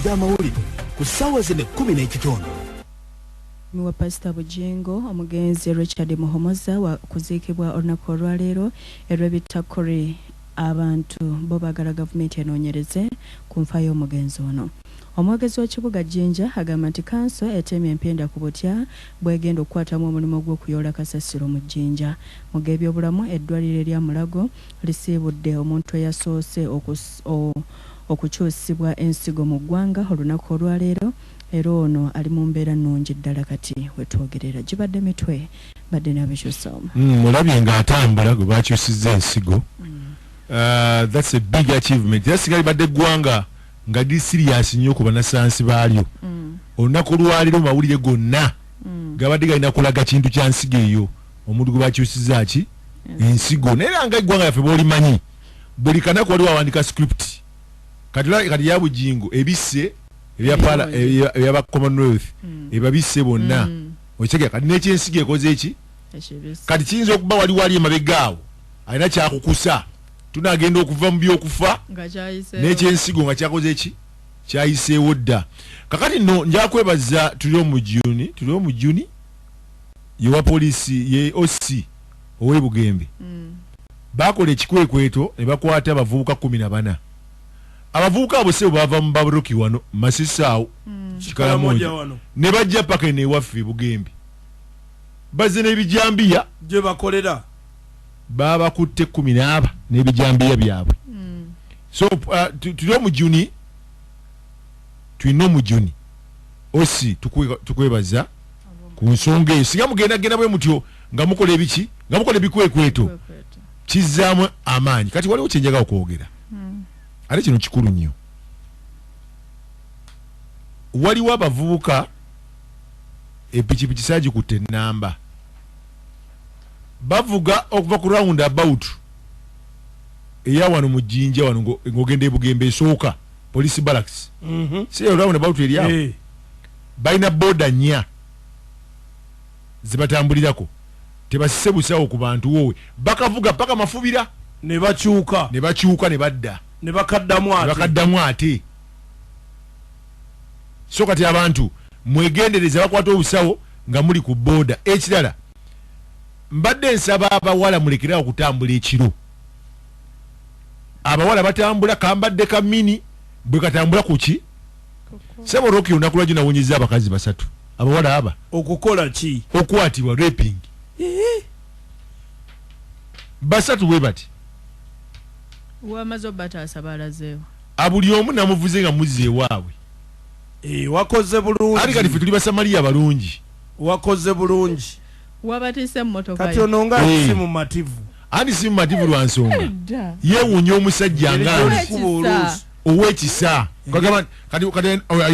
egy'amawulire ku ssaawa zino 10:15. Miwa Pastor Bujengo omugenzi Richard Muhomoza wa kuziikibwa olunaku olwaleero erw'ebitakuri abantu bo baagala gavumenti enoonyereze ku nfa y'omugenzi ono. Omwogezi w'ekibuga Jinja agamba nti kanso etemye empenda ku butya bwegenda okukwatamu omulimu gw'okuyoola kasasiro mu Jinja. Mu by'ebyobulamu eddwaliro erya Mulago lisiibudde omuntu eyasoose okukyusibwa ensigo mu ggwanga olunaku olwaleero. Era ono ali mu mbeera nnungi ddala kati wetwogerera gibadde mitwe badde nabikyusamu. Mulabye ng'atambula gwe bakyusizza ensigo. That's a big achievement. Yasigali badde ggwanga nga di serious nnyo ku banasansi baalyo. Olunaku olwaliro mawulire gonna gabadde galina kulaga kintu kya nsigo eyo. Omuntu gwe bakyusizza ki? Ensigo. Naye nga eggwanga yaffe b'olimanyi buli kanaku waliwo awandika script. Kati ya Bujingo ebisse ebyaba Commonwealth ebabisse bonna okitegeera kati n'ekyensigo ekoze eki kati kiyinza okuba wali emabegaawo alina kyakukusa tunagenda okuva mu byokufa n'ekyensigo nga kyakoze eki kyayiseewo dda. Kakati nno nja kwebaza tuli omu Juni yewa poliisi ye OC ow'ebugembe bakola ekikwekweto ne bakwata abavubuka 14. Abavubuka abo sebo bava mu Baburuki wano Masisaawo Kikalamoja ne bajja paka ewaffe Bugembe bazze n'ebijambiya gye bakolera babakutte 10 n'ebijambiya byabwe. So tuli omu Juni tulina omu Juni osi tukwebaza ku nsonga eyo singa mugenda bwe mutyo nga mukola ebiki nga mukola ebikwekweto kizzaamu amaanyi. Kati waliwo kyenjagala okwogera ate kino kikulu nnyo. Waliwo abavubuka epikipiki saagikutte ennamba bavuga okuva ku round about eya wano mu Jinja wano ng'ogenda ebugembe esooka police barracks si round about eriawo balina boda 4 zibatambulirako tebasise busawo ku bantu wowe bakavuga paka mafubira ne bakyuka ne badda ne bakaddamu ate. So kati abantu mwegendereza bakwata obusawo nga muli ku boda. Ekirala mbadde nsaba abawala mulekera okutambula ekiro. Abawala batambula kambadde kamini bwe katambula kuki sebo roki olunaku lwajjo nawonyeza abakazi 3 abawala aba okukola ki okwatibwa raping 3 bwe bati wamazo bataasa balazeewo abuli omu namuvuze nga muzze ewaabwe. Wakoze bulungi ali kati ffe tuli basamaliya balungi wakoze bulungi wabatise mmotoka kati ono nga si mu mativu ani si mu mativu lwa nsonga yeewuunya omusajja nga ow'ekisa kati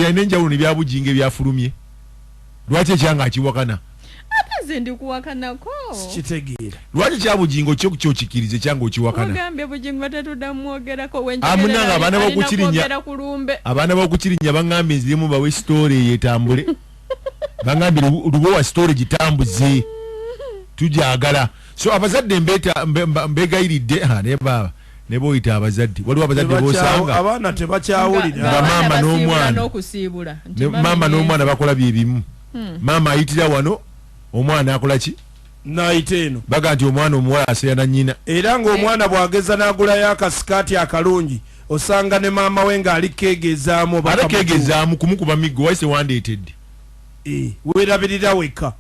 yalina enjawulo ne byabujinga ebyafulumye lwaki ekyanga akiwakana nze ndikuwakanako kitegeera lwaki kyabujingo kyokikirize kyanga okiwakana ogambye bujingo tetudamwogerako amunanga abaana b'okukirinya baŋŋambye nziremu bawe sitore yetambule baŋŋambye lubowa sitore gitambuze tujagala. So abazadde mbegayiridde naye baba ne boyita abazadde waliwo abazadde bosanga abaana tebakyawulira bamama n'omwana bakola bye bimu. Mama ayitira wano omwana akola ki naayita eno baga nti omwana omuwala aseera nnyina. Era ng'omwana bw'ageza n'agulayo akasikaati akalungi osanga ne maama we ng'ali keegezaamu ate keegezaamu kumukuba miggo wayise wandeetedde weerabirira wekka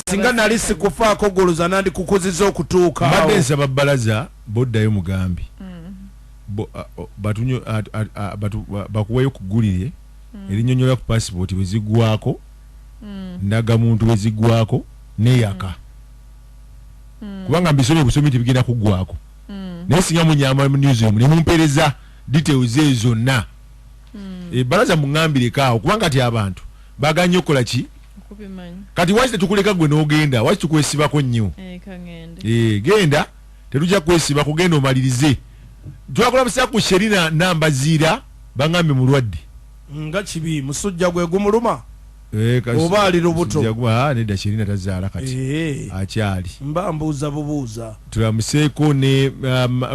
singa nali sikufaako goloza nandikukuziza okutuuka mbadde nsaba bbalaza boddayo mugambi bakuweyo kugulire erinnyonnyola ku passport bwe ziggwako ndagamuntu bwe ziggwako neyaka kubanga mbisomye busomi tebigenda kuggwako naye singa munyamba mu newsroom ne mumpeereza details ezo zonna balaza muŋŋambireko kubanga ti abantu baganye okukola ki kati waki tetukuleka gwe n'ogenda waki tukwesibako nnyo genda tetujja kwesiba kugenda omalirize twakola busa ku sherina nambaziira baŋŋambye mulwadde nga kibi musujja gwe gumuluma oba ali lubuto nedda sherina tazaala kati akyali mba mbuuza bubuuza tulamuseeko ne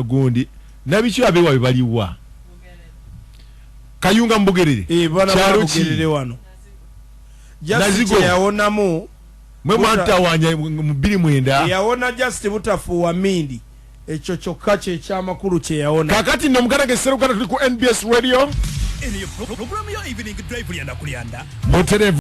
gundi nabiki abeewabe baliwa Kayunga Mbugerere bana Mbugerere wano just yawonamu mwe mwanta wanya 29 yawona just butafuwa mindi ekyo kyokka kye kyamakulu kye yawona kakati nno mugarage serugana tuli ku NBS radio programu yo evening drive lyanda kulyanda Motere